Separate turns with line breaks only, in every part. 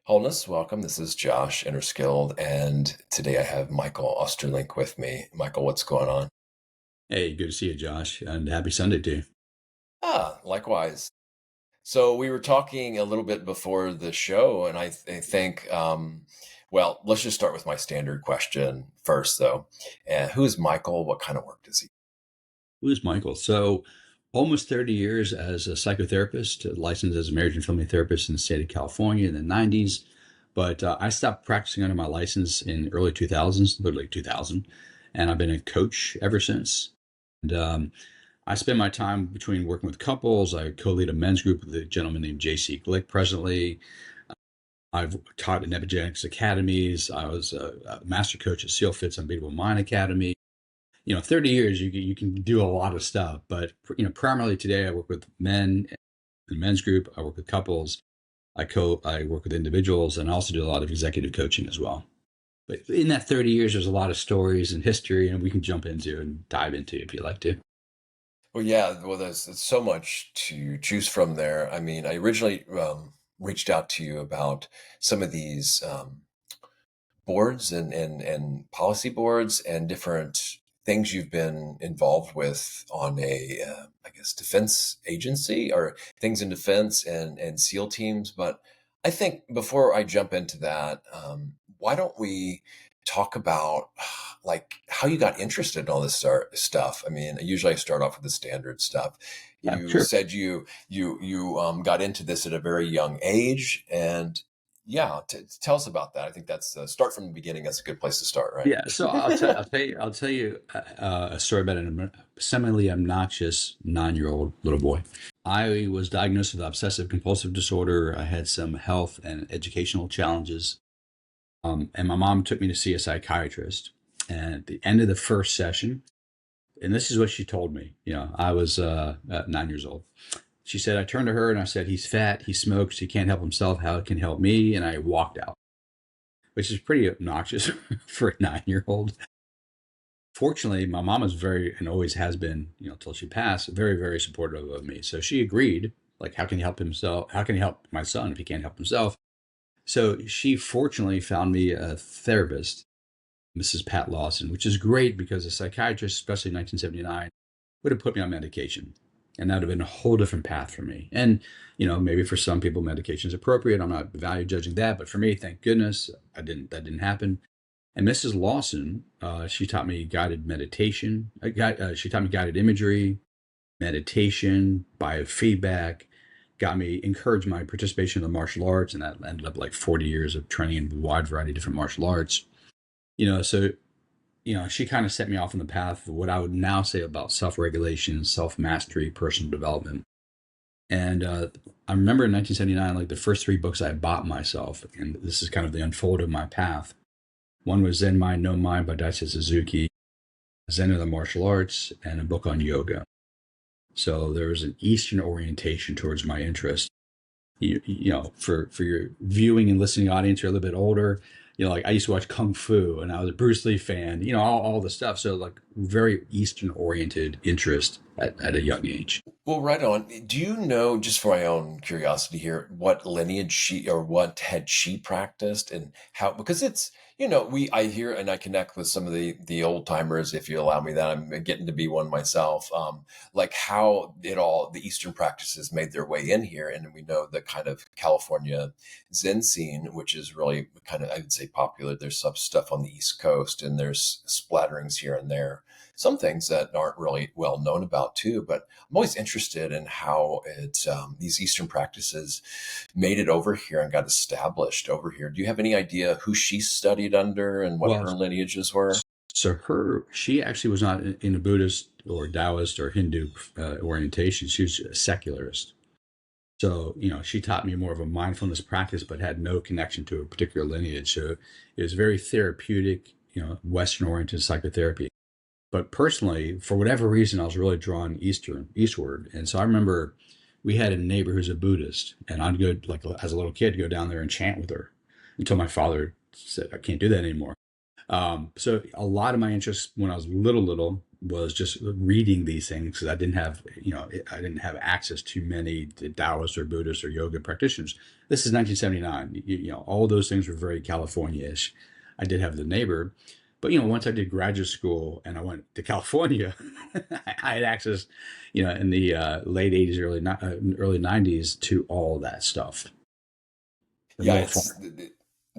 Wholeness, welcome. This is Josh, Interskilled, and today I have Michael Ostrolenk with me. Michael, what's going on?
Hey, good to see you, Josh, and happy Sunday to you.
Likewise. So we were talking a little bit before the show, and I think, well, let's just start with my standard question first, though. Who is Michael? What kind of work does he?
Who's Michael? So, almost 30 years as a psychotherapist, licensed as a marriage and family therapist in the state of California in the 90s. But I stopped practicing under my license in early 2000s, literally 2000, and I've been a coach ever since. And I spend my time between working with couples. I co-lead a men's group with a gentleman named J.C. Glick presently. I've taught in epigenetics academies. I was a master coach at SEAL Fit's Unbeatable Mind Academy. 30 years, you can do a lot of stuff, but primarily today I work with men in men's group. I work with couples. I work with individuals, and I also do a lot of executive coaching as well. But in that 30 years, there's a lot of stories and history, and we can jump into and dive into if you like to.
Well, yeah, well, there's so much to choose from there. I mean, I originally reached out to you about some of these boards and policy boards and different things you've been involved with on a, I guess, defense agency or things in defense and SEAL teams. But I think before I jump into that, why don't we talk about like how you got interested in all this stuff? I mean, usually I start off with the standard stuff.
Yeah,
You
sure.
said you got into this at a very young age, and yeah, tell us about that. I think that's start from the beginning. That's a good place to start, right?
Yeah, so I'll tell you a story about a semi obnoxious 9-year-old little boy. I was diagnosed with obsessive compulsive disorder. I had some health and educational challenges, and my mom took me to see a psychiatrist. And at the end of the first session, and this is what she told me. I was 9 years old. She said, I turned to her and I said, "He's fat, he smokes, he can't help himself. How can he help me?" And I walked out, which is pretty obnoxious for a 9-year-old. Fortunately, my mom is very, and always has been, till she passed, very, very supportive of me. So she agreed, like, how can he help himself? How can he help my son if he can't help himself? So she fortunately found me a therapist, Mrs. Pat Lawson, which is great because a psychiatrist, especially in 1979, would have put me on medication. And that would have been a whole different path for me. And, maybe for some people, medication is appropriate. I'm not value judging that. But for me, thank goodness, that didn't happen. And Mrs. Lawson, she taught me guided meditation. She taught me guided imagery, meditation, biofeedback, encouraged my participation in the martial arts. And that ended up like 40 years of training in a wide variety of different martial arts. So she kind of set me off on the path of what I would now say about self-regulation, self-mastery, personal development. And I remember in 1979, like the first 3 books I bought myself, and this is kind of the unfold of my path. One was Zen Mind, No Mind by Daisaku Suzuki, Zen of the Martial Arts, and a book on yoga. So there was an Eastern orientation towards my interest. For your viewing and listening audience, you're a little bit older. Like I used to watch Kung Fu, and I was a Bruce Lee fan. All the stuff. So like very Eastern oriented interest at a young age.
Well, right on. Do you know, just for my own curiosity here, what lineage she or what had she practiced and how? Because it's, I hear and I connect with some of the old timers, if you allow me that. I'm getting to be one myself. Like how the Eastern practices made their way in here, and we know the kind of California Zen scene, which is really kind of, I would say, popular. There's some stuff on the East Coast, and there's splatterings here and there. Some things that aren't really well known about too, but I'm always interested in how these Eastern practices made it over here and got established over here. Do you have any idea who she studied under and what
Well,
her lineages were?
so she actually was not in a Buddhist or Taoist or Hindu orientation. She was a secularist. So, she taught me more of a mindfulness practice, but had no connection to a particular lineage. So it was very therapeutic, Western oriented psychotherapy. But personally, for whatever reason, I was really drawn eastward. And so I remember we had a neighbor who's a Buddhist, and I'd go, like as a little kid, go down there and chant with her until my father said, I can't do that anymore. So a lot of my interest when I was little was just reading these things because I didn't have, I didn't have access to many Taoist or Buddhist or yoga practitioners. This is 1979. All those things were very California-ish. I did have the neighbor, but once I did graduate school and I went to California, I had access, in the late '80s, early '90s to all that stuff. The
Yeah,
more
it's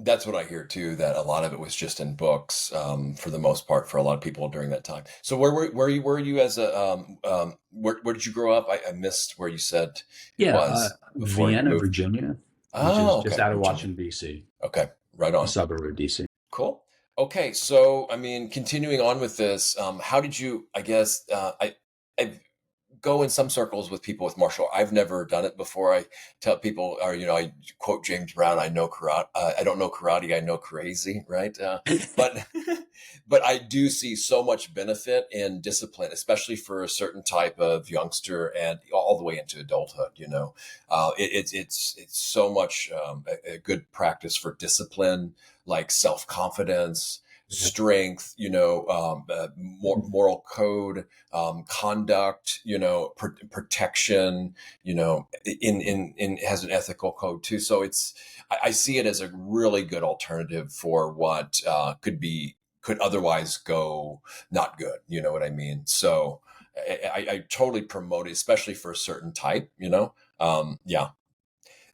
that's what I hear too. That a lot of it was just in books, for the most part, for a lot of people during that time. So where you as a where did you grow up? I missed where you said it
Yeah,
was before you
Vienna,
moved.
Virginia, which is
Oh,
just
okay,
out of
Virginia.
Washington, D.C.,
Okay, right
a
on.
suburb of D.C.
Cool. Okay, so I mean, continuing on with this, how did you? I guess I go in some circles with people with martial art. I've never done it before. I tell people, or I quote James Brown. I know karate. I don't know karate. I know crazy, right? But but I do see so much benefit in discipline, especially for a certain type of youngster, and all the way into adulthood. It's so much a good practice for discipline, like self confidence, strength, moral code, conduct, protection, in has an ethical code too. So I see it as a really good alternative for what could otherwise go not good. You know what I mean? So I totally promote it, especially for a certain type. Yeah.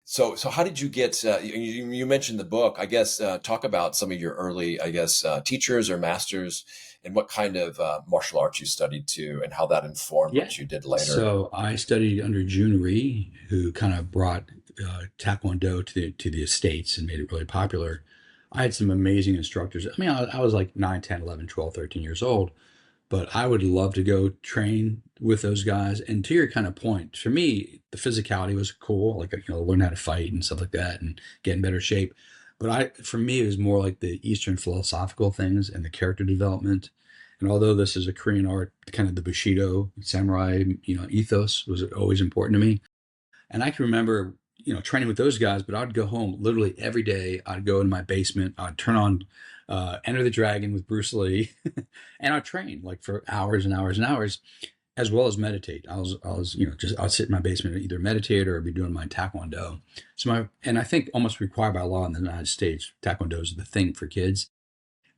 So how did you get? You mentioned the book. I guess talk about some of your early, I guess, teachers or masters, and what kind of martial arts you studied too, and how that informed
Yeah.
what you did later.
So I studied under Jhoon Rhee, who kind of brought Taekwondo to the States and made it really popular. I had some amazing instructors. I mean, I was like 9, 10, 11, 12, 13 years old, but I would love to go train with those guys. And to your kind of point, for me, the physicality was cool, like, learn how to fight and stuff like that and get in better shape. But for me, it was more like the Eastern philosophical things and the character development. And although this is a Korean art, kind of the Bushido samurai, ethos was always important to me. And I can remember, training with those guys, but I'd go home literally every day. I'd go in my basement, I'd turn on Enter the Dragon with Bruce Lee, and I'd train like for hours and hours and hours, as well as meditate. I was, I'd sit in my basement and either meditate or be doing my Taekwondo. And I think almost required by law in the United States, Taekwondo is the thing for kids.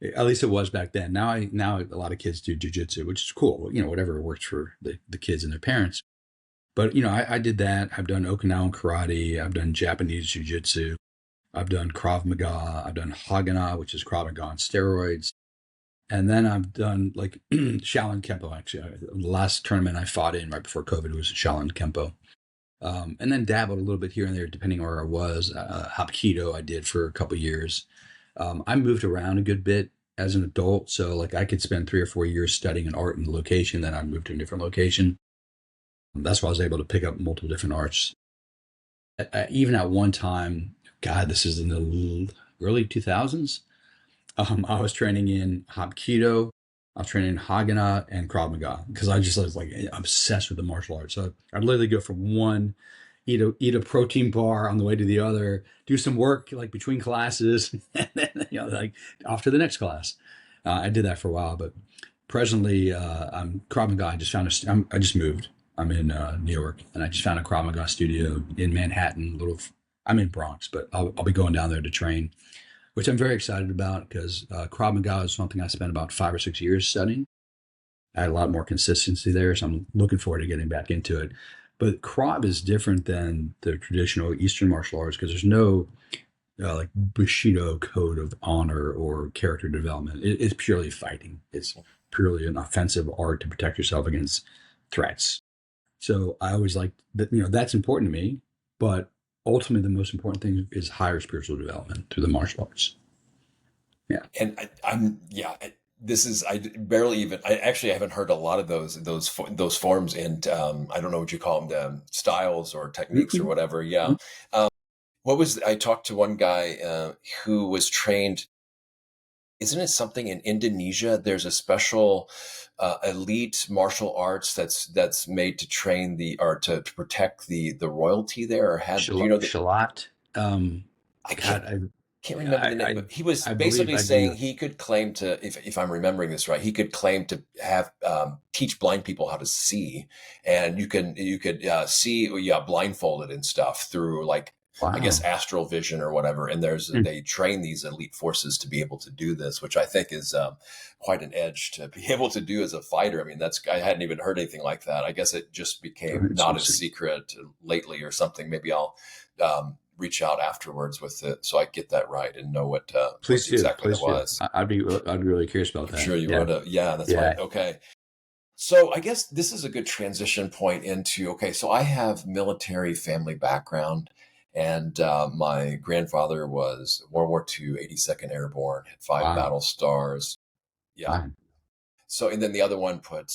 At least it was back then. Now a lot of kids do jujitsu, which is cool. Whatever works for the kids and their parents. But I did that. I've done Okinawan karate. I've done Japanese jiu-jitsu. I've done Krav Maga. I've done Hagana, which is Krav Maga on steroids. And then I've done like Shaolin Kempo. Actually, the last tournament I fought in right before COVID was Shaolin Kempo. And then dabbled a little bit here and there, depending where I was. Hapkido I did for a couple years. I moved around a good bit as an adult, so like I could spend 3 or 4 years studying an art in the location, then I'd move to a different location. That's why I was able to pick up multiple different arts. Even at one time, God, this is in the early 2000s. I was training in Hapkido, I was training in Hagana and Krav Maga because I just was like obsessed with the martial arts. So I'd literally go from one, eat a protein bar on the way to the other, do some work like between classes, and then like off to the next class. I did that for a while, but presently I'm Krav Maga. I just moved. I'm in New York, and I just found a Krav Maga studio in Manhattan. I'm in Bronx, but I'll be going down there to train, which I'm very excited about because Krav Maga is something I spent about 5 or 6 years studying. I had a lot more consistency there, so I'm looking forward to getting back into it. But Krav is different than the traditional Eastern martial arts because there's no like Bushido code of honor or character development. It's purely fighting. It's purely an offensive art to protect yourself against threats. So I always like that. That's important to me. But ultimately, the most important thing is higher spiritual development through the martial arts. Yeah.
And I'm yeah. This is I barely even I actually haven't heard a lot of those forms, and I don't know what you call them, styles or techniques or
Mhm.
whatever. Yeah. What was I talked to one guy who was trained. Isn't it something in Indonesia? There's a special elite martial arts that's made to train to protect the royalty there. Or had do you know that?
Shalat.
I
God,
can't can't
Yeah,
remember the name, but he was
I believe
basically
I
saying
do.
he could claim to, if I'm remembering this right, he could claim to have teach blind people how to see, and you could see, yeah, blindfolded and stuff through, like, I guess,
Wow.
astral vision or whatever. And
Hmm.
they train these elite forces to be able to do this, which I think is quite an edge to be able to do as a fighter. I mean, I hadn't even heard anything like that. I guess it just became
It's
not as
interesting.
secret lately or something. Maybe I'll reach out afterwards with it so I get that right and know what
Please do.
exactly that
Please do.
was.
I'd be really curious about
I'm
that.
sure you
Yeah.
would have. Yeah, that's why.
Yeah.
Okay. So I guess this is a good transition point into, okay, so I have military family background, and my grandfather was World War II, 82nd Airborne, had 5 battle
Wow.
stars. Yeah.
Wow.
So, and then the other one put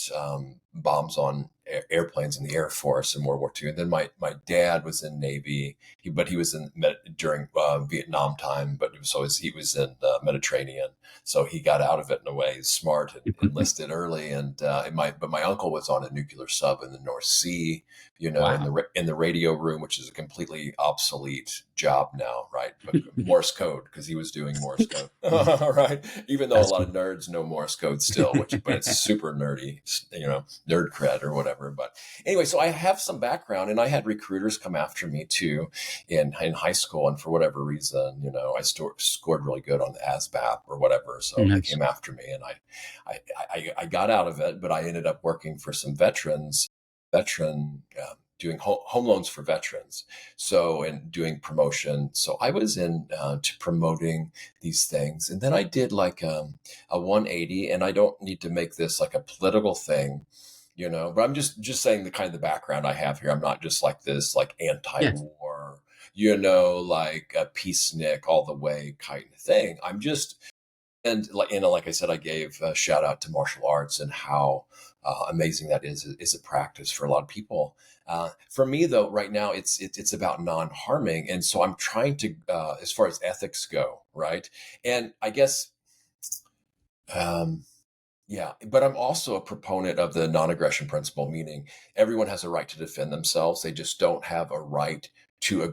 bombs on airplanes in the Air Force in World War II. And then my dad was in Navy, but he was during Vietnam time, but he was in Mediterranean. So he got out of it in a way. He's smart and enlisted early. And but my uncle was on a nuclear sub in the North Sea, in
Wow.
the radio room, which is a completely obsolete job now, right? But Morse code, because he was doing Morse code, right? Even though a
That's
lot of nerds know Morse code still, but it's super nerdy, nerd cred or whatever. But anyway, so I have some background, and I had recruiters come after me too in high school, and for whatever reason, I scored really good on the ASVAB or whatever, so they
nice.
came after me, and I got out of it, but I ended up working for some doing home loans for veterans. So, and doing promotion. So I was in to promoting these things. And then I did like a 180, and I don't need to make this like a political thing, but I'm just saying the kind of the background I have here. I'm not just like this, like
Yes.
anti-war, like a peacenik all the way kind of thing. I'm just, and like I said, I gave a shout out to martial arts and how amazing that is a practice for a lot of people. For me, though, right now it's about non-harming, and so I'm trying to, as far as ethics go, right? And I guess, um, yeah, but I'm also a proponent of the non-aggression principle, meaning everyone has a right to defend themselves. They just don't have a right to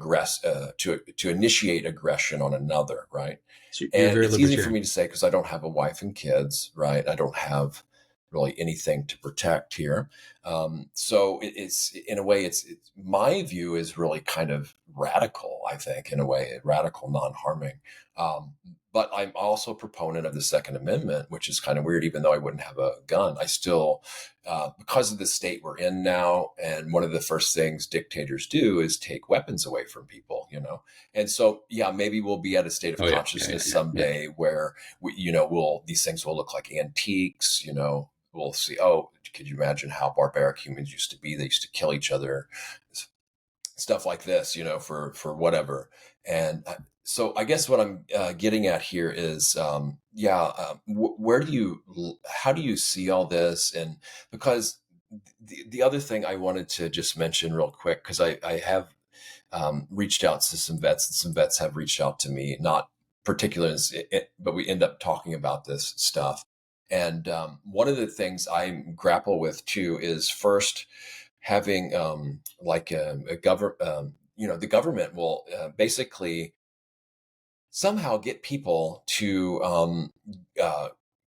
to initiate aggression on another, right?
So you're
And
very
it's easy for
libertarian.
me to say because I don't have a wife and kids, right? I don't have really anything to protect here. So it's in a way, it's my view is really kind of radical. I think in a way, radical non-harming. But I'm also a proponent of the Second Amendment, which is kind of weird. Even though I wouldn't have a gun, I still, because of the state we're in now, and one of the first things dictators do is take weapons away from people, And so, yeah, maybe we'll be at a state of
Oh yeah. Yeah. Yeah.
consciousness
Yeah. Yeah.
someday where these things will look like antiques. We'll see. Oh, could you imagine how barbaric humans used to be? They used to kill each other, stuff like this, for whatever. And so I guess what I'm getting at here is, how do you see all this? And because the other thing I wanted to just mention real quick, because I have reached out to some vets, and some vets have reached out to me, not particularly, but we end up talking about this stuff. And one of the things I grapple with too is first having like a government, the government will basically somehow get people to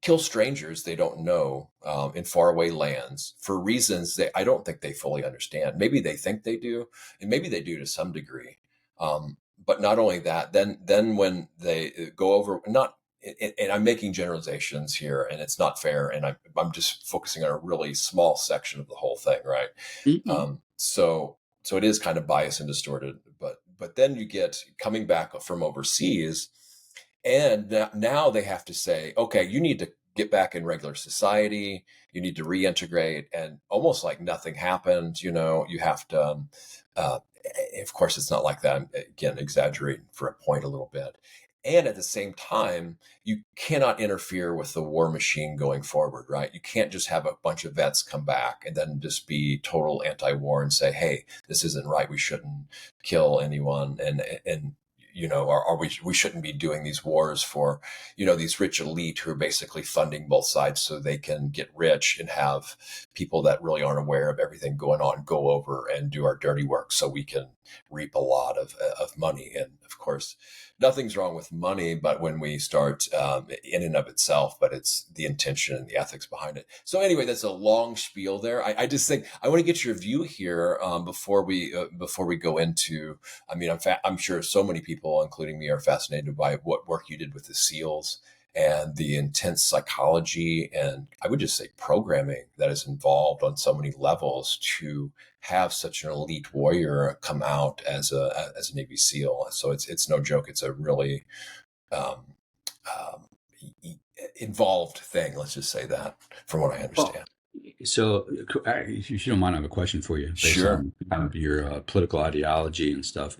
kill strangers they don't know in faraway lands for reasons that I don't think they fully understand. Maybe they think they do, and maybe they do to some degree. But not only that, then when they go over, not, and I'm making generalizations here, and it's not fair, and I'm just focusing on a really small section of the whole thing, right?
Mhm.
So it is kind of biased and distorted, but then you get coming back from overseas, and now they have to say, okay, you need to get back in regular society, you need to reintegrate, and almost like nothing happened. You have to. Uh, of course, it's not like that. I'm, again, exaggerating for a point a little bit. And at the same time, you cannot interfere with the war machine going forward, right? You can't just have a bunch of vets come back and then just be total anti-war and say, "Hey, this isn't right. We shouldn't kill anyone," and are we shouldn't be doing these wars for these rich elite who are basically funding both sides so they can get rich and have people that really aren't aware of everything going on go over and do our dirty work so we can reap a lot of money. And of course, nothing's wrong with money, but when we start in and of itself, but it's the intention and the ethics behind it. So anyway, that's a long spiel there. I just think I want to get your view here before we go into. I mean, I'm sure so many people, including me, are fascinated by what work you did with the SEALs and the intense psychology and I would just say programming that is involved on so many levels to have such an elite warrior come out as a Navy SEAL. So it's no joke. It's a really um, um, involved thing. Let's just say that, from what I
Well,
understand.
so if you don't mind, I have a question for you based
Sure,
on kind of your political ideology and stuff.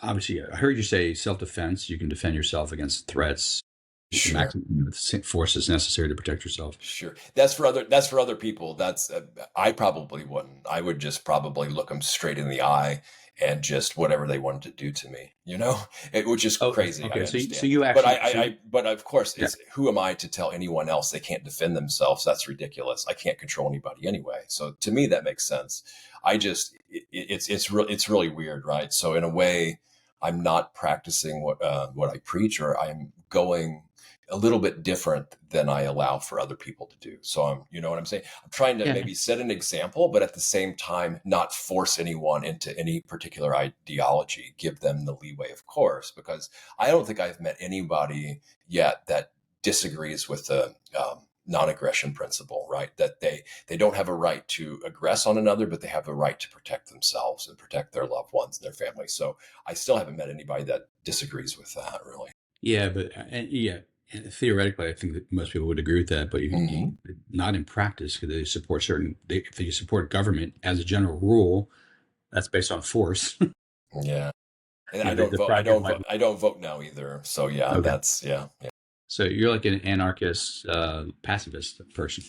Obviously, I heard you say self-defense. You can defend yourself against threats, the
sure.
maximum force is necessary to protect yourself.
Sure. That's for other people. That's I probably wouldn't. I would just probably look them straight in the eye and just whatever they wanted to do to me, which is
Oh,
crazy. I
okay. So
understand.
you
But
actually,
but of course,
yeah,
it's who am I to tell anyone else they can't defend themselves? That's ridiculous. I can't control anybody anyway. So to me, that makes sense. It's really weird, right? So in a way, I'm not practicing what I preach, or I'm going a little bit different than I allow for other people to do. So you know what I'm saying? I'm trying to
yeah,
maybe set an example, but at the same time, not force anyone into any particular ideology, give them the leeway, of course, because I don't think I've met anybody yet that disagrees with the non-aggression principle, right? That they don't have a right to aggress on another, but they have a right to protect themselves and protect their loved ones and their families. So I still haven't met anybody that disagrees with that, really.
yeah, but yeah, and theoretically, I think that most people would agree with that. But
Hmm.
not in practice, because they support if they support government as a general rule, that's based on force.
Yeah. And
You
I
know,
don't
the
vote. I
practice
don't
might
vote.
be
I don't vote now either. So yeah,
okay.
yeah.
So you're like an anarchist, pacifist person.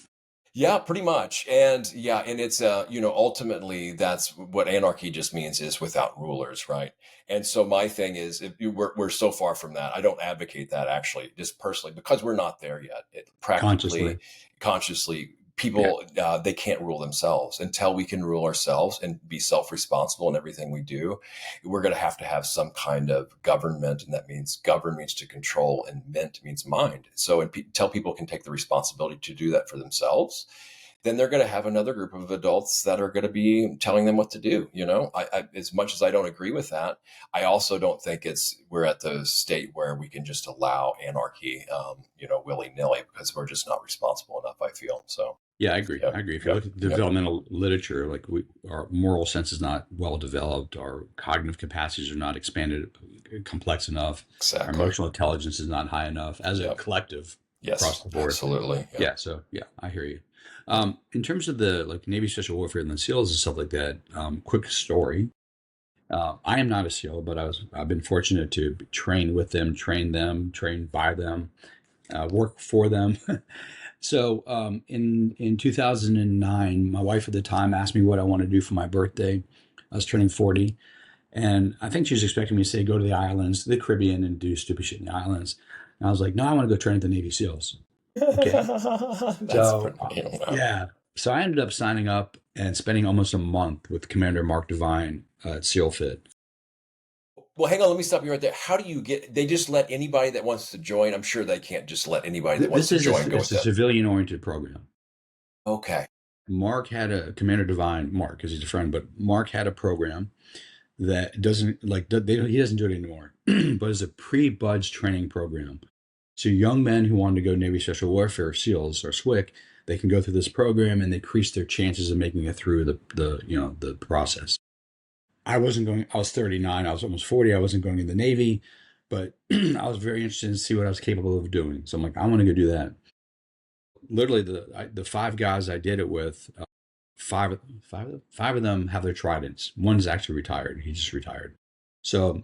Yeah, pretty much. And yeah, and it's ultimately that's what anarchy just means, is without rulers, right? And so my thing is, we're so far from that. I don't advocate that, actually, just personally, because we're not there yet.
Consciously.
Practically, consciously,
Yeah.
people they can't rule themselves. Until we can rule ourselves and be self-responsible in everything we do, we're going to have some kind of government, and that means govern means to control, and ment means mind. So until people can take the responsibility to do that for themselves, then they're going to have another group of adults that are going to be telling them what to do. As much as I don't agree with that, I also don't think we're at the state where we can just allow anarchy, willy nilly, because we're just not responsible enough, I feel. So,
Yeah, I agree.
yeah,
I agree. If you
yeah,
look at
yeah,
developmental literature, like our moral sense is not well developed, our cognitive capacities are not expanded, complex enough, our
exactly.
emotional intelligence is not high enough as a
Yep.
collective across
Yes,
the board.
absolutely. Yep.
Yeah. So yeah, I hear you. In terms of the like Navy Special Warfare and the SEALs and stuff like that, quick story. I am not a SEAL, but I've been fortunate to train with them, train by them, work for them. So in 2009, my wife at the time asked me what I wanted to do for my birthday. I was turning 40, and I think she was expecting me to say go to the islands, the Caribbean, and do stupid shit in the islands. And I was like, no, I want to go train at the Navy SEAls. Okay.
That's
So
pretty. Wow.
yeah. So I ended up signing up and spending almost a month with Commander Mark Devine at SEAL Fit.
Well, hang on. Let me stop you right there. How do you get? They just let anybody that wants to join. I'm sure they can't just let anybody that wants
This
to
is
join go
it's
with
a
that.
civilian oriented program.
Okay.
Mark had a Commander Devine, Mark, because he's a friend, but Mark had a program that doesn't like he doesn't do it anymore, but it's a pre-buds training program. So young men who want to go Navy Special Warfare, SEALs or SWIC, they can go through this program and they increase their chances of making it through the process. I wasn't going. I was 39. I was almost 40. I wasn't going in the Navy, but I was very interested to see what I was capable of doing. So I'm like, I want to go do that. Literally, the five guys I did it with, five of them have their tridents. One's actually retired. He just retired. So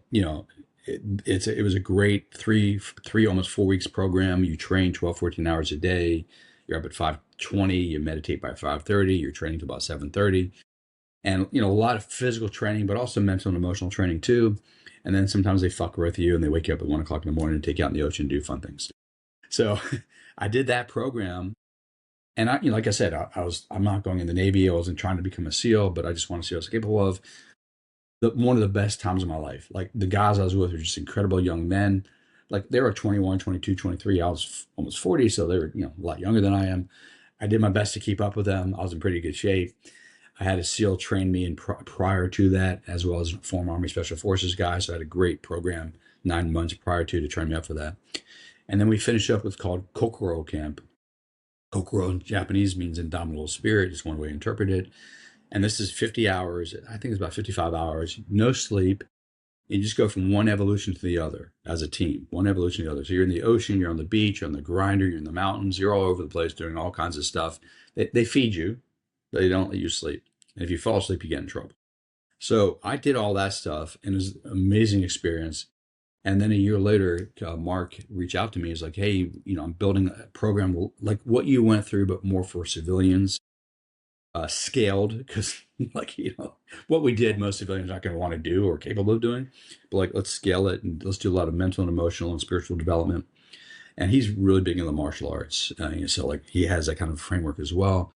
it was a great three almost 4 weeks program. You train 12, 14 hours a day. You're up at 5:20. You meditate by 5:30. You're training to about 7:30, and a lot of physical training, but also mental and emotional training too. And then sometimes they fuck with you and they wake you up at 1 o'clock in the morning and take you out in the ocean and do fun things. So I did that program. And like I said, I'm not going in the Navy. I wasn't trying to become a SEAL, but I just want to see what I was capable of. one of the best times of my life. Like the guys I was with were just incredible young men. Like they were 21, 22, 23. I was almost 40, so they were, a lot younger than I am. I did my best to keep up with them. I was in pretty good shape. I had a SEAL train me in prior to that, as well as a former Army Special Forces guy. So I had a great program 9 months prior to train me up for that. And then we finished up with called Kokoro camp. Kokoro in Japanese means indomitable spirit. It's one way to interpret it. And this is 50 hours. I think it's about 55 hours. No sleep. You just go from one evolution to the other as a team, one evolution to the other. So you're in the ocean, you're on the beach, you're on the grinder, you're in the mountains, you're all over the place doing all kinds of stuff. They feed you, but they don't let you sleep. And if you fall asleep, you get in trouble. So I did all that stuff, and it was an amazing experience. And then a year later, Mark reached out to me. He's like, "Hey, I'm building a program like what you went through, but more for civilians, scaled because, like, what we did, most civilians are not going to want to do or capable of doing. But like, let's scale it and let's do a lot of mental and emotional and spiritual development." And he's really big in the martial arts, so like he has that kind of framework as well.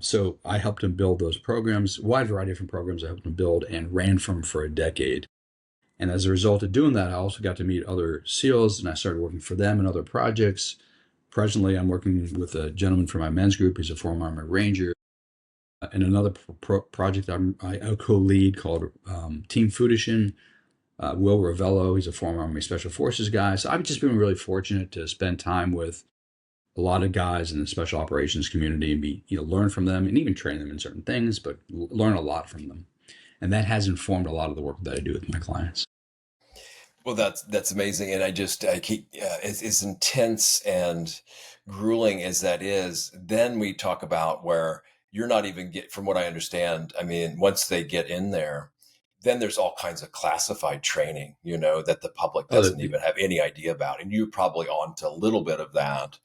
So I helped him build those programs, wide variety of different programs. I helped him build and ran from for a decade. And as a result of doing that, I also got to meet other SEALs, and I started working for them in other projects. Presently, I'm working with a gentleman from my men's group. He's a former Army Ranger. And another project I co-lead called Team Fudishin. Will Ravello, he's a former Army Special Forces guy. So I've just been really fortunate to spend time with a lot of guys in the special operations community and learn from them and even train them in certain things, but learn a lot from them. And that has informed a lot of the work that I do with my clients.
Well, that's amazing, and I keep as intense and grueling as that is. Then we talk about where you're not even get from what I understand. I mean, once they get in there, then there's all kinds of classified training, that the public
Oh,
doesn't even have any idea about, and you're probably on to a little bit of that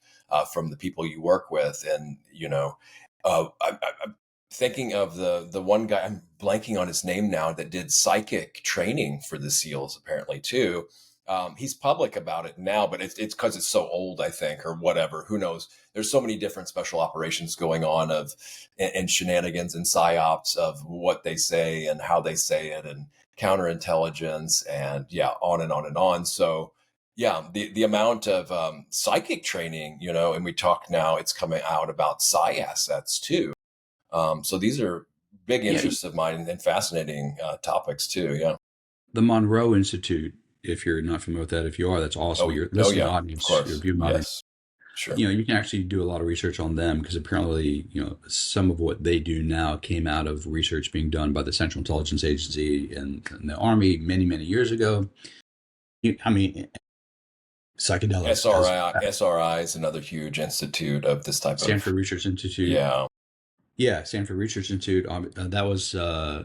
from the people you work with, and I'm thinking of the one guy. I'm blanking on his name now that did psychic training for the SEALs apparently too. He's public about it now, but it's because it's so old, I think, or whatever. Who knows? There's so many different special operations going on and shenanigans and psyops of what they say and how they say it and counterintelligence and yeah, on and on and on. So yeah, the amount of psychic training, and we talk now, it's coming out about psi assets too. So these are big
yeah,
interests of mine and fascinating topics too. Yeah.
the Monroe Institute, if you're not familiar with that, if you are, that's awesome.
Oh,
Your
oh
listening
yeah, of
audience, your
course.
viewing audience,
Yes, sure.
you can actually do a lot of research on them because apparently, some of what they do now came out of research being done by the Central Intelligence Agency and the Army many, many years ago. I mean, psychedelics as
SRI is another huge institute of this type of,
Stanford Research Institute.
yeah.
Yeah, Stanford Research Institute. That was I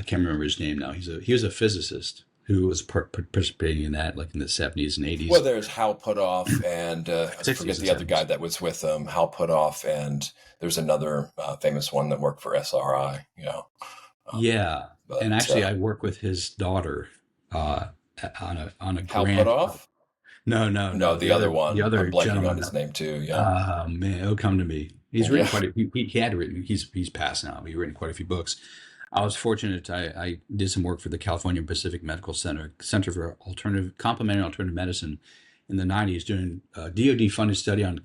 can't remember his name now. He was a physicist who was participating in that, like in the 70s and
Well,
80s.
there's Hal Puthoff and I
60s
forget
and
the other guy
70s.
that was with him, Hal Puthoff, and there's another famous one that worked for SRI. Um,
Yeah, and
but
actually, I work with his daughter uh, on a
Hal
grant.
Puthoff?
No, no,
No,
no.
the other
The
one.
other
I'm blanking on
gentleman.
his name too. Yeah.
Man, it'll come to me. He's written
Yeah.
quite a. He had written. He's passed now. But he's written quite a few books. I was fortunate. I did some work for the California Pacific Medical Center for Alternative Complementary Alternative Medicine in the 90s, doing a DoD funded study on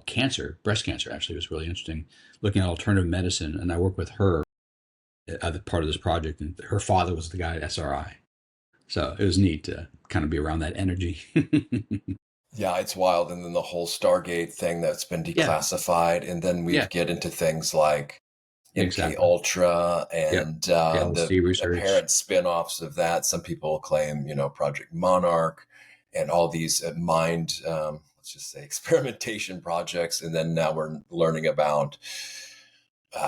cancer, breast cancer. Actually, it was really interesting, looking at alternative medicine. And I worked with her as part of this project, and her father was the guy at SRI. So it was neat to kind of be around that energy.
Yeah, it's wild. And then the whole Stargate thing that's been
Yeah,
declassified. And then we
yeah,
get into things like MK
exactly.
Ultra
Yep.
and
The
the
LSD research.
apparent spin-offs of that. Some people claim, Project Monarch and all these mind, let's just say experimentation projects. And then now we're learning about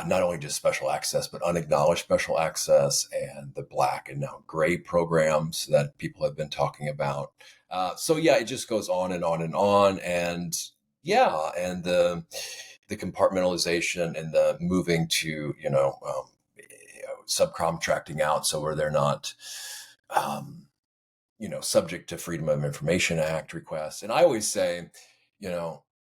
not only just special access, but unacknowledged special access and the black and now gray programs that people have been talking about. So yeah, it just goes on and on and on. And yeah, and the compartmentalization and the moving to, subcontracting out. So where they're not, um, subject to Freedom of Information Act requests. And I always say,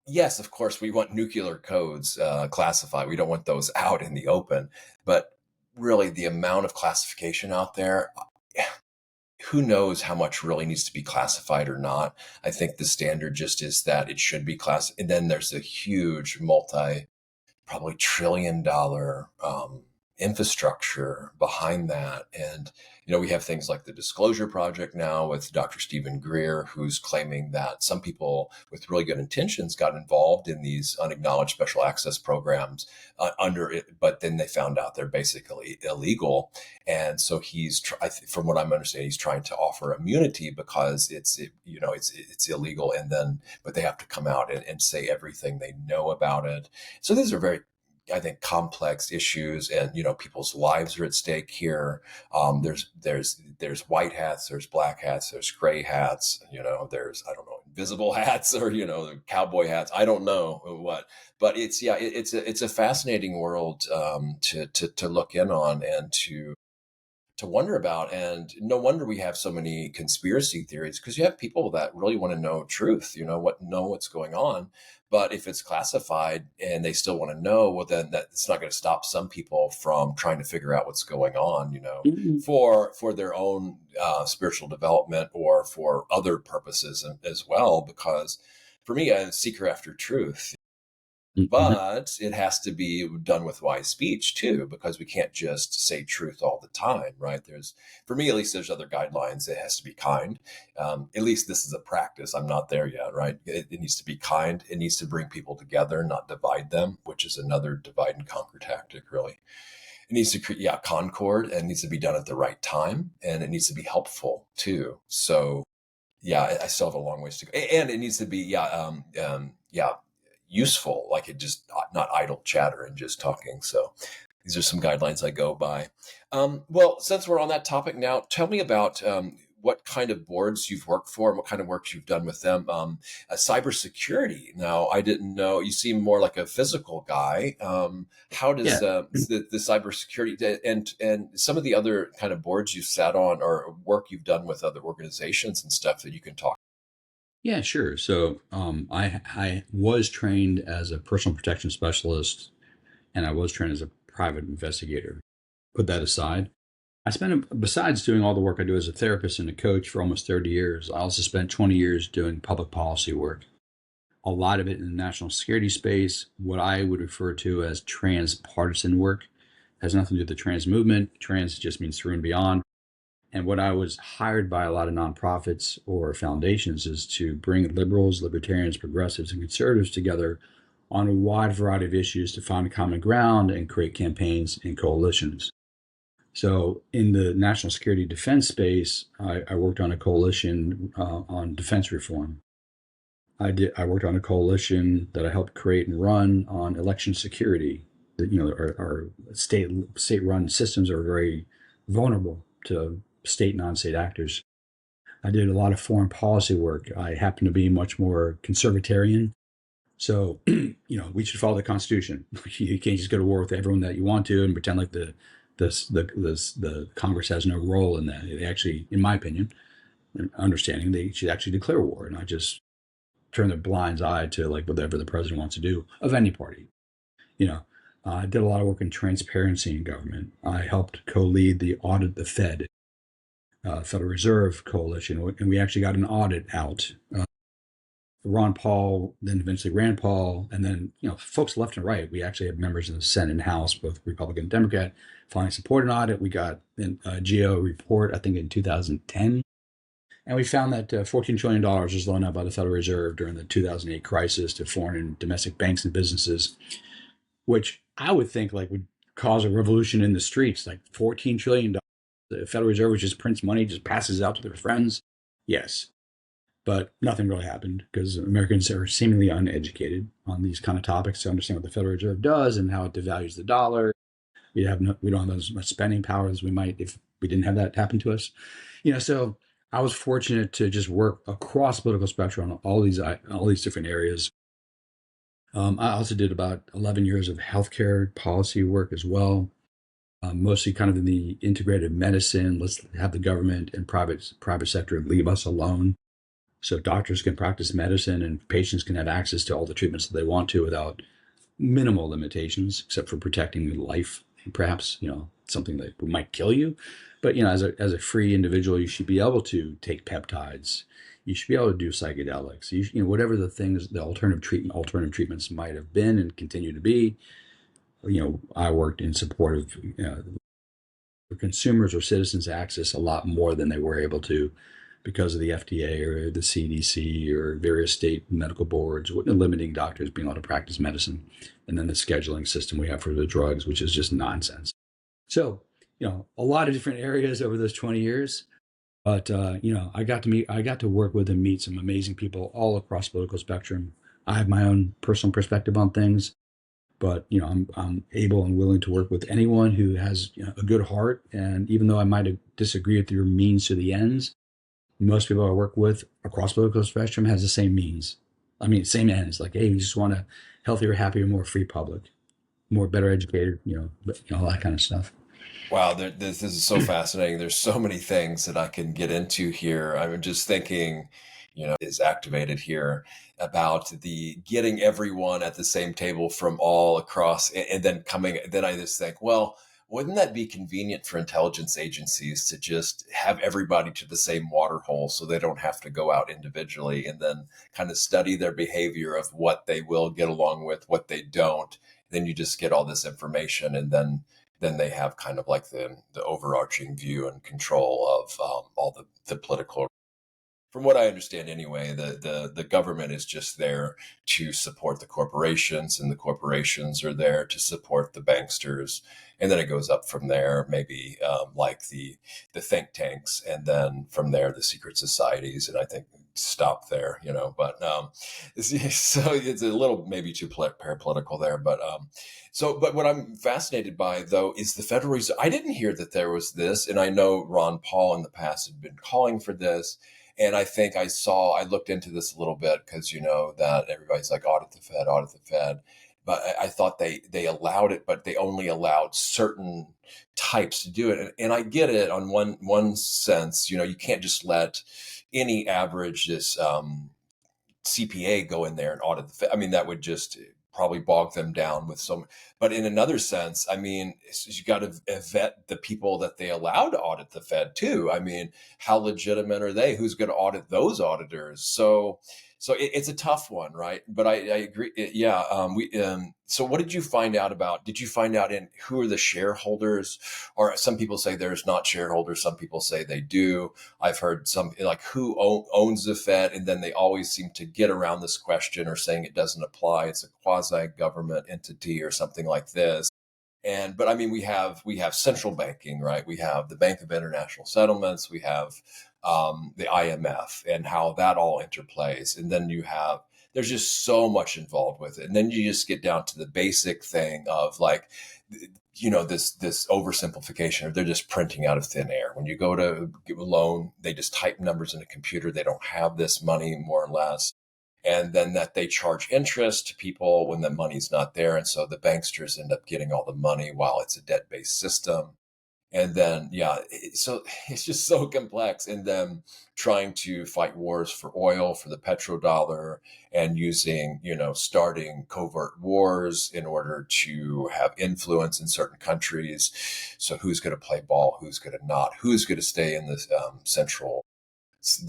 yes, of course, we want nuclear codes classified. We don't want those out in the open. But really the amount of classification out there, who knows how much really needs to be classified or not. I think the standard just is that it should be class. And then there's a huge probably $1 trillion infrastructure behind that. And, we have things like the Disclosure Project now with Dr. Stephen Greer, who's claiming that some people with really good intentions got involved in these unacknowledged special access programs under it, but then they found out they're basically illegal. And so from what I'm understanding, he's trying to offer immunity because it's illegal. And then, but they have to come out and say everything they know about it. So these are very, I think, complex issues, and people's lives are at stake here. There's white hats, there's black hats, there's gray hats. There's, I don't know, invisible hats, or cowboy hats. I don't know what, but it's a fascinating world to look in on and to wonder about. And no wonder we have so many conspiracy theories, because you have people that really want to know truth, know what's going on. But if it's classified and they still want to know, well, then it's not going to stop some people from trying to figure out what's going on,
Mm-hmm.
for their own spiritual development or for other purposes as well. Because for me, I'm a seeker after truth.
Mm-hmm.
But it has to be done with wise speech too, because we can't just say truth all the time, right? For me at least, there's other guidelines. It has to be kind. At least this is a practice. I'm not there yet, right? It needs to be kind. It needs to bring people together, not divide them, which is another divide and conquer tactic, really. It needs to create, concord, and it needs to be done at the right time, and it needs to be helpful too. So, I still have a long ways to go, and it needs to be, useful, like it just not idle chatter and just talking. So these are some guidelines I go by. Well, since we're on that topic now, tell me about what kind of boards you've worked for and what kind of work you've done with them. Cybersecurity. Now, I didn't know, you seem more like a physical guy. How does
Yeah.
the cybersecurity and some of the other kind of boards you've sat on or work you've done with other organizations and stuff that you can talk?
Yeah, sure. So I was trained as a personal protection specialist, and I was trained as a private investigator. Put that aside. Besides doing all the work I do as a therapist and a coach for almost 30 years, I also spent 20 years doing public policy work. A lot of it in the national security space, what I would refer to as transpartisan work. It has nothing to do with the trans movement. Trans just means through and beyond. And what I was hired by a lot of nonprofits or foundations is to bring liberals, libertarians, progressives, and conservatives together on a wide variety of issues to find common ground and create campaigns and coalitions. So in the national security defense space, I worked on a coalition on defense reform. I worked on a coalition that I helped create and run on election security. Our state-run systems are very vulnerable to state, non-state actors. I did a lot of foreign policy work. I happen to be much more conservatarian. So, we should follow the Constitution. You can't just go to war with everyone that you want to and pretend like the Congress has no role in that. They actually, in my opinion, understanding, they should actually declare war and not just turn their blind eye to like whatever the president wants to do of any party. I did a lot of work in transparency in government. I helped co-lead the Audit the Fed, Federal Reserve Coalition, and we actually got an audit out. Ron Paul, then eventually Rand Paul, and then folks left and right. We actually have members in the Senate and House, both Republican and Democrat, finally support an audit. We got a GEO report, I think, in 2010, and we found that $14 trillion was loaned out by the Federal Reserve during the 2008 crisis to foreign and domestic banks and businesses, which I would think would cause a revolution in the streets. Like $14 trillion, the Federal Reserve just prints money, just passes it out to their friends. Yes. But nothing really happened because Americans are seemingly uneducated on these kind of topics to understand what the Federal Reserve does and how it devalues the dollar. We don't have as much spending power as we might if we didn't have that happen to us. So I was fortunate to just work across political spectrum on all these different areas. I also did about 11 years of healthcare policy work as well, mostly kind of in the integrated medicine. Let's have the government and private sector leave us alone, so doctors can practice medicine and patients can have access to all the treatments that they want to without minimal limitations, except for protecting life, perhaps, something that might kill you. But as a free individual, you should be able to take peptides. You should be able to do psychedelics. Whatever the things, the alternative treatments might have been and continue to be. I worked in support of consumers or citizens access a lot more than they were able to because of the FDA or the CDC or various state medical boards limiting doctors being able to practice medicine, and then the scheduling system we have for the drugs, which is just nonsense. So, a lot of different areas over those 20 years. But I got to work with and meet some amazing people all across the political spectrum. I have my own personal perspective on things, but I'm able and willing to work with anyone who has a good heart. And even though I might disagree with your means to the ends, most people I work with across the political spectrum has the same means. I mean, same ends. Like, hey, we just want a healthier, happier, more free public, more better educated, all that kind of stuff.
Wow, this is so fascinating. There's so many things that I can get into here. I'm just thinking, is activated here about the getting everyone at the same table from all across, and then coming. Then I just think, well, wouldn't that be convenient for intelligence agencies to just have everybody to the same water hole so they don't have to go out individually and then kind of study their behavior of what they will get along with, what they don't. Then you just get all this information, and then they have kind of like the overarching view and control of all the political. From what I understand, anyway, the government is just there to support the corporations, and the corporations are there to support the banksters, and then it goes up from there. Maybe like the think tanks, and then from there the secret societies, and I think stop there, But so it's a little maybe too parapolitical there, but but what I'm fascinated by though is the Federal Reserve. I didn't hear that there was this, and I know Ron Paul in the past had been calling for this. And I think I looked into this a little bit because that everybody's like audit the Fed, audit the Fed. But I thought they allowed it, but they only allowed certain types to do it. And I get it on one sense. You can't just let any average this CPA go in there and audit the Fed. I mean, that would just probably bog them down with some. But in another sense, I mean, you got to vet the people that they allow to audit the Fed too. I mean, how legitimate are they? Who's going to audit those auditors? So it's a tough one, right? But I agree. Yeah. So what did you find out about? Did you find out in who are the shareholders? Or some people say there's not shareholders. Some people say they do. I've heard some like who owns the Fed, and then they always seem to get around this question or saying it doesn't apply. It's a quasi-government entity or something like this. But I mean, we have central banking, right? We have the Bank of International Settlements. We have the IMF and how that all interplays. And then there's just so much involved with it. And then you just get down to the basic thing of like, this oversimplification, or they're just printing out of thin air. When you go to give a loan, they just type numbers in a computer. They don't have this money, more or less. And then that they charge interest to people when the money's not there. And so the banksters end up getting all the money while it's a debt-based system. And then, so it's just so complex. And then trying to fight wars for oil, for the petrodollar, and using, starting covert wars in order to have influence in certain countries. So who's going to play ball? Who's going to not? Who's going to stay in the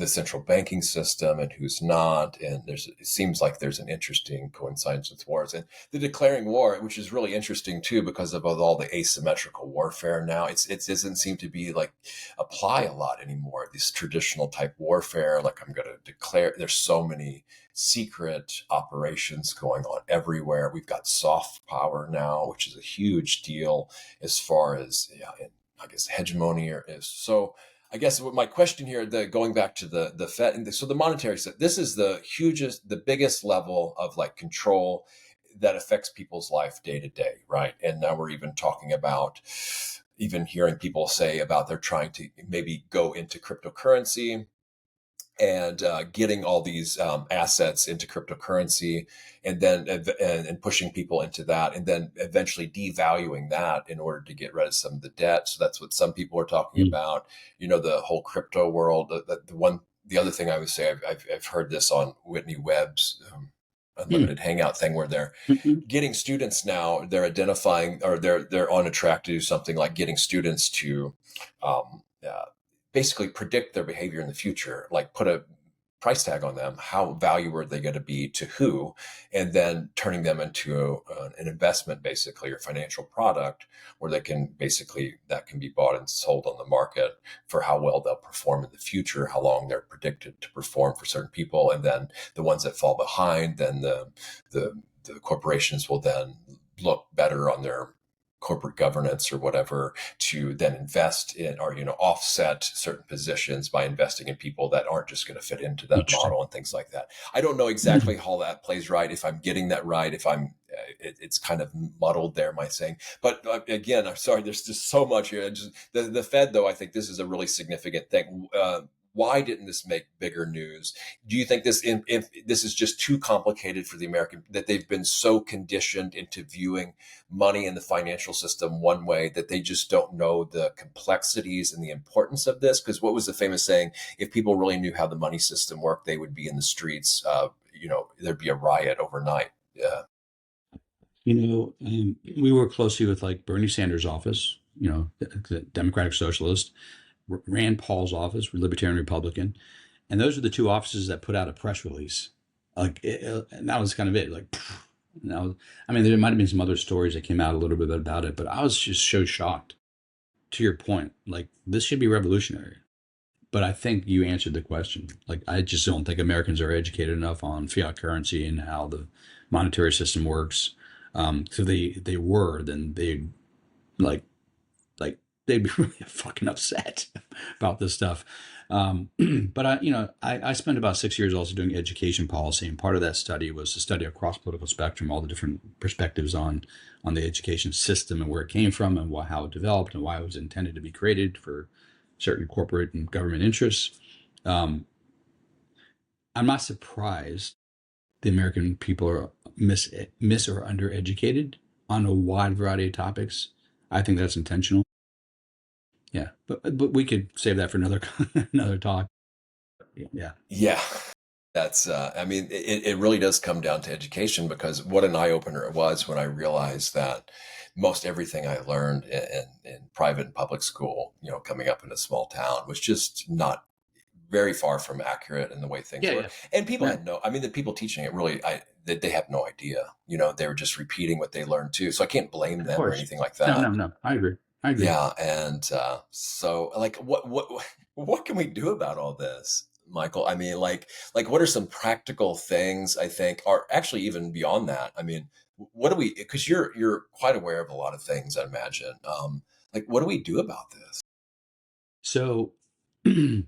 central banking system and who's not. And it seems like there's an interesting coincidence with wars and the declaring war, which is really interesting too, because of all the asymmetrical warfare now. It doesn't seem to be like apply a lot anymore. This traditional type warfare, like I'm going to declare, there's so many secret operations going on everywhere. We've got soft power now, which is a huge deal as far as, I guess, hegemony is. So I guess what my question here, going back to the Fed, and so the monetary set, this is the biggest level of like control that affects people's life day to day, right? And now we're even talking about, even hearing people say about they're trying to maybe go into cryptocurrency and getting all these assets into cryptocurrency, and then and pushing people into that, and then eventually devaluing that in order to get rid of some of the debt. So that's what some people are talking about. The whole crypto world. The other thing I would say, I've heard this on Whitney Webb's
Hmm.
unlimited hangout thing where they're
Mhm.
getting students now, they're identifying, or they're on a track to do something like getting students to basically predict their behavior in the future, like put a price tag on them. How valuable are they going to be to who? And then turning them into an investment, basically, or financial product where they can basically, that can be bought and sold on the market for how well they'll perform in the future, how long they're predicted to perform for certain people. And then the ones that fall behind, then the corporations will then look better on their corporate governance or whatever to then invest in, or offset certain positions by investing in people that aren't just going to fit into that
Interesting.
model and things like that. I don't know exactly how that plays right, if I'm getting that right, if I'm it's kind of muddled there, my saying. But again, I'm sorry, there's just so much here. The Fed, though, I think this is a really significant thing. Why didn't this make bigger news? Do you think if this is just too complicated for the American, that they've been so conditioned into viewing money in the financial system one way that they just don't know the complexities and the importance of this? Because what was the famous saying? If people really knew how the money system worked, they would be in the streets. There'd be a riot overnight. Yeah.
We work closely with like Bernie Sanders' office, the Democratic Socialist, Rand Paul's office, Libertarian Republican, and those are the two offices that put out a press release. And that was kind of it. Like, I mean, there might have been some other stories that came out a little bit about it, but I was just so shocked. To your point, like this should be revolutionary. But I think you answered the question. Like, I just don't think Americans are educated enough on fiat currency and how the monetary system works. So they were, then they like like they'd be really fucking upset about this stuff. But I spent about 6 years also doing education policy, and part of that study was to study across political spectrum, all the different perspectives on the education system and where it came from and how it developed and why it was intended to be created for certain corporate and government interests. Um, I'm not surprised the American people are miss or undereducated on a wide variety of topics. I think that's intentional. Yeah, but we could save that for another another talk. Yeah.
Yeah. That's, I mean, it really does come down to education, because what an eye opener it was when I realized that most everything I learned in private and public school, coming up in a small town, was just not very far from accurate in the way things
Yeah,
were.
yeah.
And people
Yeah.
had I mean, the people teaching it really, they have no idea, they were just repeating what they learned too. So I can't blame
Of
them or
course.
anything like
No,
that.
no, no. I agree. I agree.
Yeah, and so like, what can we do about all this, Michael? I mean, like what are some practical things, I think, or actually even beyond that? I mean, what do we? Because you're quite aware of a lot of things, I imagine. Like, what do we do about this?
So, a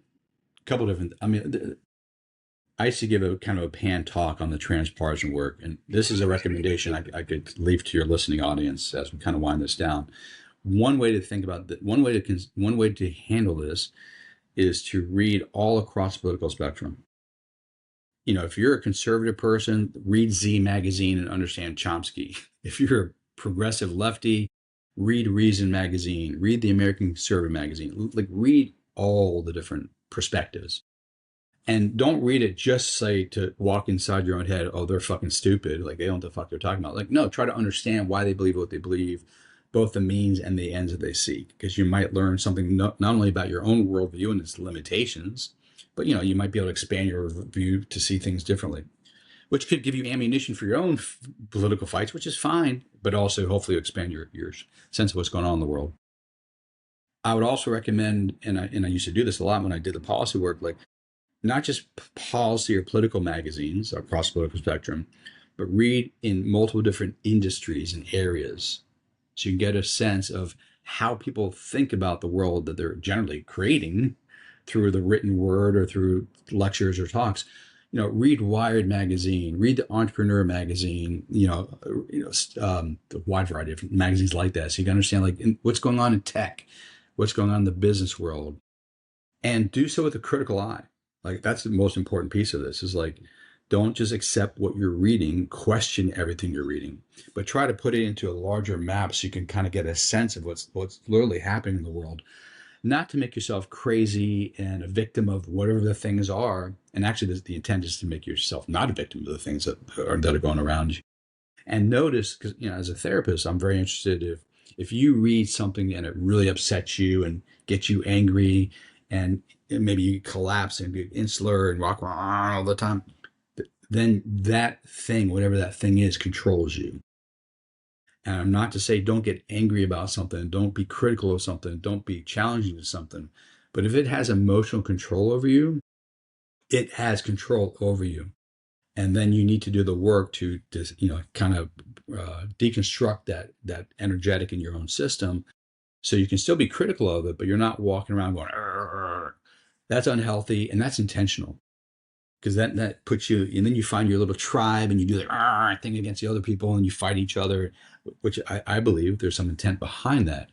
couple different. I mean, I used to give a kind of a pan talk on the transpartisan work, and this is a recommendation I could leave to your listening audience as we kind of wind this down. One way to think about that, one way to handle this is to read all across the political spectrum. If you're a conservative person, read Z Magazine and understand Chomsky. If you're a progressive lefty, read Reason Magazine, read the American Conservative Magazine. Like, read all the different perspectives. And don't read it just say to walk inside your own head, oh, they're fucking stupid. Like, they don't know what the fuck they're talking about. Like, no, try to understand why they believe what they believe, both the means and the ends that they seek. Because you might learn something not only about your own worldview and its limitations, but you might be able to expand your view to see things differently, which could give you ammunition for your own political fights, which is fine, but also hopefully expand your sense of what's going on in the world. I would also recommend, and I used to do this a lot when I did the policy work, like not just policy or political magazines across the political spectrum, but read in multiple different industries and areas, so you can get a sense of how people think about the world that they're generally creating through the written word or through lectures or talks. Read Wired magazine, read the Entrepreneur magazine, the wide variety of magazines like that, so you can understand like what's going on in tech, what's going on in the business world, and do so with a critical eye. Like, that's the most important piece of this, is like, don't just accept what you're reading, question everything you're reading, but try to put it into a larger map so you can kind of get a sense of what's literally happening in the world. not to make yourself crazy and a victim of whatever the things are. And actually, the intent is to make yourself not a victim of the things that are going around you. And notice, because as a therapist, I'm very interested if you read something and it really upsets you and gets you angry, and maybe you collapse and get insular and rock all the time, then that thing, whatever that thing is, controls you. And I'm not to say don't get angry about something, don't be critical of something, don't be challenging to something. But if it has emotional control over you, it has control over you. And then you need to do the work to kind of deconstruct that energetic in your own system, so you can still be critical of it, but you're not walking around going, "Arr." That's unhealthy, and that's intentional, because that puts you, and then you find your little tribe and you do the thing against the other people and you fight each other, which I believe there's some intent behind that.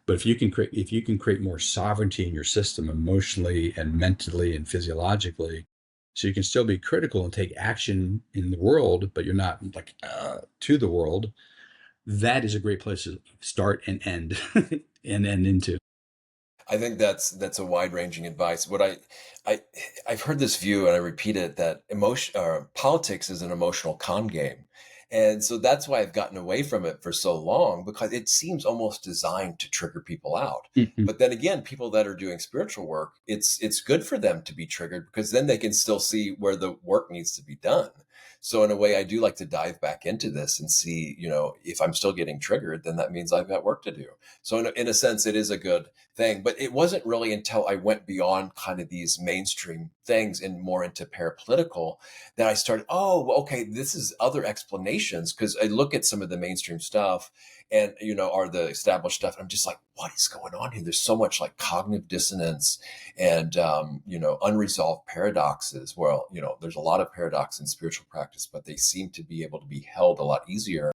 But if you can create more sovereignty in your system emotionally and mentally and physiologically, so you can still be critical and take action in the world, but you're not like to the world, that is a great place to start and end and end into.
I think that's a wide-ranging advice. I I've heard this view, and I repeat it, that politics is an emotional con game, and so that's why I've gotten away from it for so long, because it seems almost designed to trigger people out.
Mhm.
But then again, people that are doing spiritual work, it's good for them to be triggered, because then they can still see where the work needs to be done. So in a way, I do like to dive back into this and see, if I'm still getting triggered, then that means I've got work to do. So in a sense, it is a good thing. But it wasn't really until I went beyond kind of these mainstream things and more into parapolitical that I started, oh, well, okay, this is other explanations. Because I look at some of the mainstream stuff and, are the established stuff. And I'm just like, what is going on here? There's so much like cognitive dissonance and, unresolved paradoxes. Well, there's a lot of paradox in spiritual practice, but they seem to be able to be held a lot easier.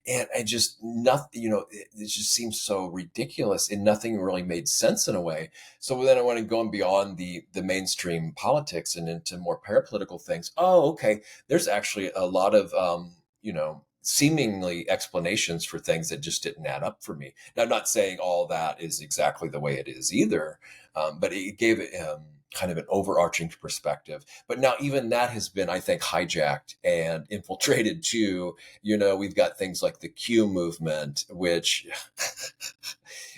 And I just nothing, it just seems so ridiculous, and nothing really made sense in a way. So then I went and going beyond the mainstream politics and into more parapolitical things. Oh, okay. There's actually a lot of seemingly explanations for things that just didn't add up for me. Now, I'm not saying all that is exactly the way it is either, but it gave it kind of an overarching perspective. But now even that has been, I think, hijacked and infiltrated too. We've got things like the Q movement, which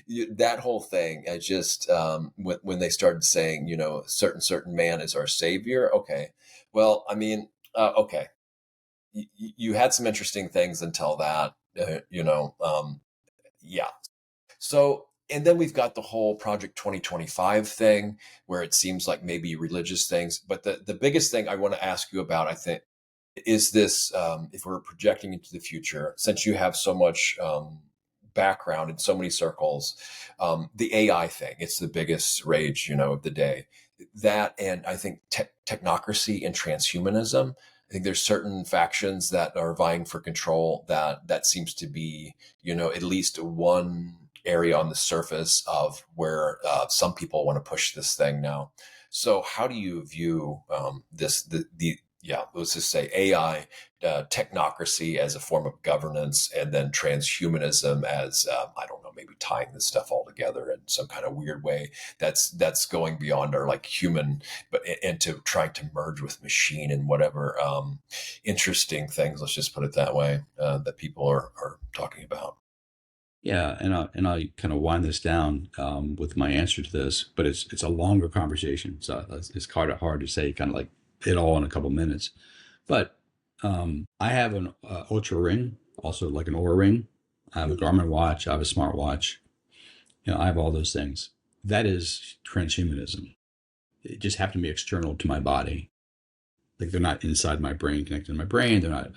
that whole thing, I just, when they started saying, certain man is our savior. Okay. Well, I mean, okay. You had some interesting things until that, yeah. So, and then we've got the whole Project 2025 thing, where it seems like maybe religious things. But the biggest thing I want to ask you about, I think, is this, if we're projecting into the future, since you have so much background in so many circles, the AI thing, it's the biggest rage, of the day. That, and I think technocracy and transhumanism. I think there's certain factions that are vying for control, that seems to be, at least one area on the surface of where some people want to push this thing now. So how do you view this, yeah, let's just say AI, technocracy as a form of governance, and then transhumanism as, I don't know, maybe tying this stuff all together in some kind of weird way that's going beyond our like human, but into trying to merge with machine and whatever interesting things, let's just put it that way, that people are talking about.
Yeah, and I kind of wind this down with my answer to this, but it's a longer conversation, so it's kind of hard to say kind of like it all in a couple minutes. But I have an Ultra ring, also like an Aura ring. I have a Garmin watch. I have a smartwatch. I have all those things. That is transhumanism. It just happened to be external to my body. Like they're not inside my brain, connected to my brain. They're not,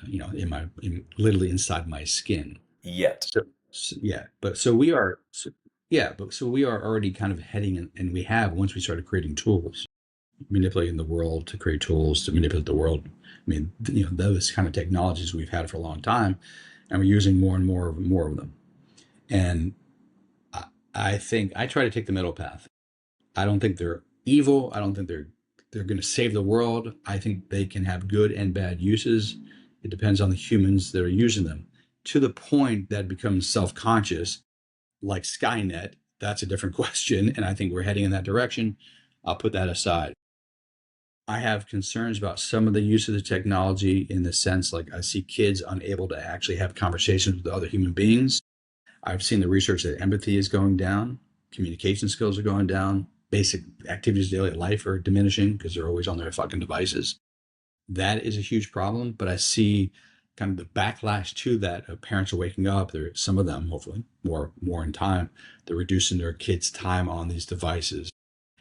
literally inside my skin.
Yet.
So yeah, but so we are, so, yeah, but so we are already kind of heading in, and we have, once we started creating tools, manipulating the world to create tools to manipulate the world. I mean, those kind of technologies we've had for a long time, and we're using more of them. And I, I think I try to take the middle path. I don't think they're evil. I don't think they're going to save the world. I think they can have good and bad uses. It depends on the humans that are using them, to the point that it becomes self-conscious, like Skynet. That's a different question. And I think we're heading in that direction. I'll put that aside. I have concerns about some of the use of the technology in the sense like I see kids unable to actually have conversations with other human beings. I've seen the research that empathy is going down, communication skills are going down, basic activities of daily life are diminishing because they're always on their fucking devices. That is a huge problem, but I see kind of the backlash to that of parents are waking up. There, some of them, hopefully, more in time, they're reducing their kids' time on these devices,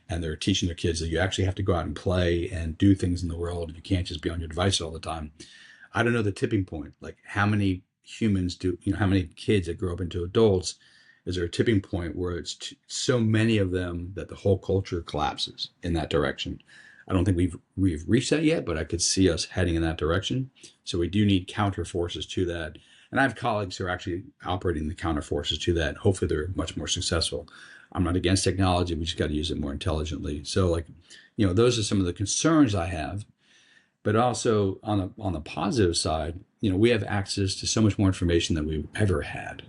and they're teaching their kids that you actually have to go out and play and do things in the world. You can't just be on your device all the time. I don't know the tipping point. Like how many humans do, how many kids that grow up into adults, is there a tipping point where it's so many of them that the whole culture collapses in that direction? I don't think we've reached that yet, but I could see us heading in that direction. So we do need counter forces to that. And I have colleagues who are actually operating the counter forces to that. Hopefully they're much more successful. I'm not against technology. We just got to use it more intelligently. So like, those are some of the concerns I have. But also on the positive side, we have access to so much more information than we've ever had,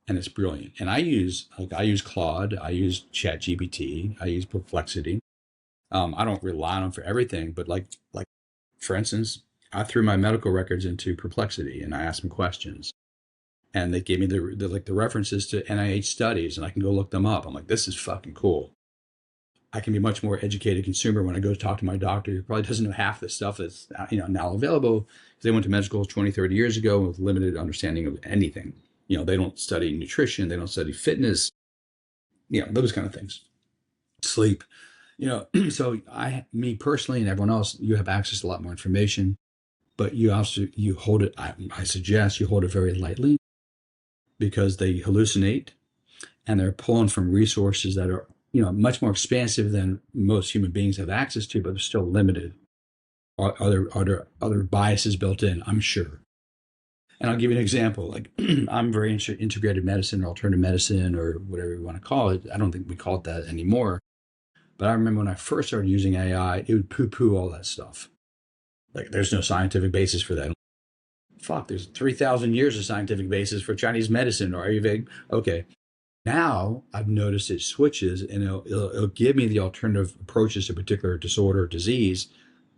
and it's brilliant. And I use Claude, I use ChatGPT, I use Perplexity. I don't rely on them for everything, but like for instance, I threw my medical records into Perplexity and I asked them questions, and they gave me the references to NIH studies, and I can go look them up. I'm like, this is fucking cool. I can be a much more educated consumer when I go to talk to my doctor who probably doesn't know half the stuff that's now available because they went to med school 20, 30 years ago with limited understanding of anything. They don't study nutrition, they don't study fitness, those kind of things. Sleep, so me personally and everyone else, you have access to a lot more information, but you hold it, I suggest you hold it very lightly because they hallucinate and they're pulling from resources that are much more expansive than most human beings have access to, but they're still limited. Are there other biases built in? I'm sure. And I'll give you an example. Like I'm very interested in integrated medicine or alternative medicine or whatever you want to call it. I don't think we call it that anymore. But I remember when I first started using AI, it would poo-poo all that stuff. Like there's no scientific basis for that. Fuck, there's 3,000 years of scientific basis for Chinese medicine or Ayurvedic. Okay, now I've noticed it switches and it'll give me the alternative approaches to a particular disorder or disease,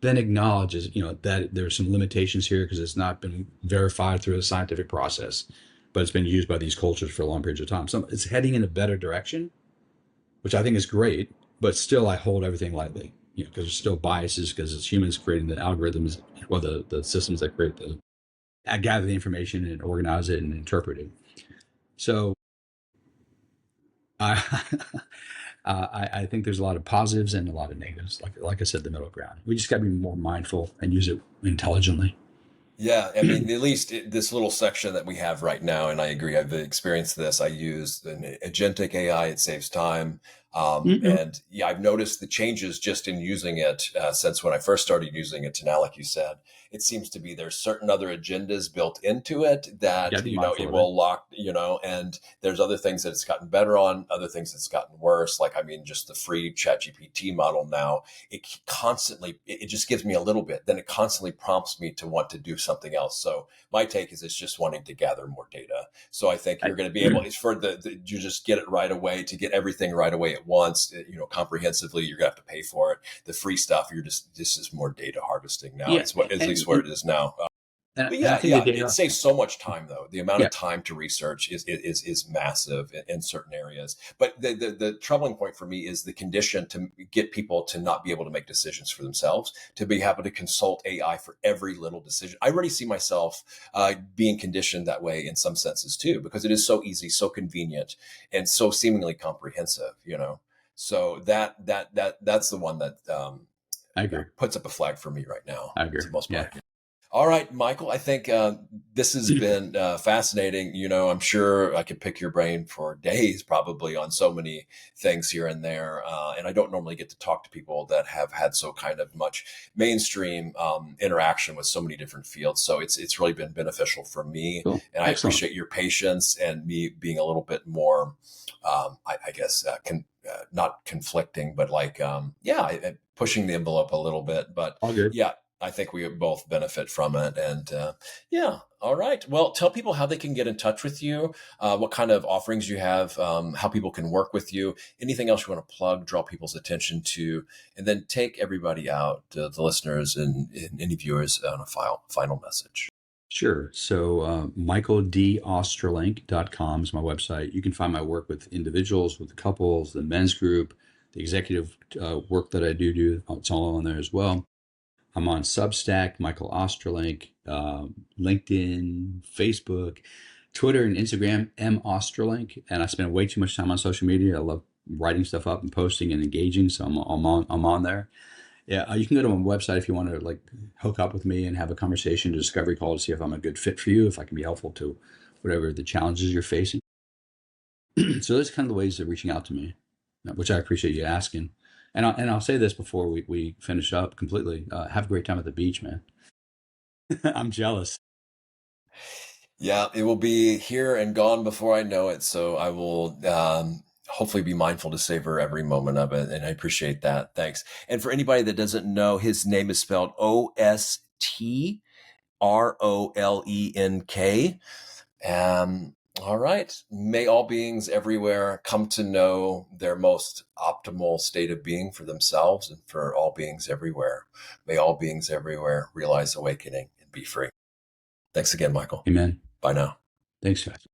then acknowledges, that there's some limitations here because it's not been verified through the scientific process, but it's been used by these cultures for a long period of time. So it's heading in a better direction, which I think is great, but still I hold everything lightly, because there's still biases because it's humans creating the algorithms, or the systems that gather the information and organize it and interpret it. So I, I think there's a lot of positives and a lot of negatives. Like I said, the middle ground. We just got to be more mindful and use it intelligently.
Yeah, I mean, at least this little section that we have right now, and I agree, I've experienced this. I use an agentic AI; it saves time,
Mm-hmm.
and yeah, I've noticed the changes just in using it since when I first started using it to now. Like you said, it seems to be there's certain other agendas built into it
Got
that
to be mindful
it
of it.
will lock, and there's other things that it's gotten better on, other things that's gotten worse. Like I mean, just the free ChatGPT model now, it just gives me a little bit, then it constantly prompts me to want to do something else. So my take is it's just wanting to gather more data. So I think you're going to be able, it's for you just get it right away. To get everything right away at once, comprehensively, you're gonna have to pay for it. The free stuff, this is more data harvesting now.
Yeah,
It's what, at least where it is now. But
and I
yeah,
think the
yeah, it
data.
saves so much time though. The amount
Yeah,
of time to research is massive in certain areas. But the troubling point for me is the condition to get people to not be able to make decisions for themselves, to be able to consult AI for every little decision. I already see myself being conditioned that way in some senses too, because it is so easy, so convenient, and so seemingly comprehensive. So that's the one that
I agree.
puts up a flag for me right now,
I agree.
for the most
Yeah.
part. All right, Michael, I think this has been fascinating. I'm sure I could pick your brain for days probably on so many things here and there. And I don't normally get to talk to people that have had so kind of much mainstream interaction with so many different fields. So it's really been beneficial for me.
Cool.
And I
Excellent.
appreciate your patience and me being a little bit more, I guess, not conflicting, but like, pushing the envelope a little bit. But
All good.
yeah, I think we both benefit from it. And yeah, all right. Well, tell people how they can get in touch with you, what kind of offerings you have, how people can work with you, anything else you want to plug, draw people's attention to, and then take everybody out, the listeners and any viewers, on a final message.
Sure. So, michaeldostrolenk.com is my website. You can find my work with individuals, with couples, the men's group, the executive work that I do. It's all on there as well. I'm on Substack, Michael Ostrolenk, LinkedIn, Facebook, Twitter, and Instagram, M Ostrolenk. And I spend way too much time on social media. I love writing stuff up and posting and engaging, so I'm on there. Yeah, you can go to my website if you want to like hook up with me and have a conversation, a discovery call to see if I'm a good fit for you, if I can be helpful to whatever the challenges you're facing. So those are kind of the ways of reaching out to me, which I appreciate you asking. And I'll say this before we finish up completely. Have a great time at the beach, man. I'm jealous.
Yeah, it will be here and gone before I know it. So I will hopefully be mindful to savor every moment of it. And I appreciate that. Thanks. And for anybody that doesn't know, his name is spelled Ostrolenk. All right. May all beings everywhere come to know their most optimal state of being for themselves and for all beings everywhere. May all beings everywhere realize awakening and be free. Thanks again, Michael.
Amen.
Bye now.
Thanks, guys.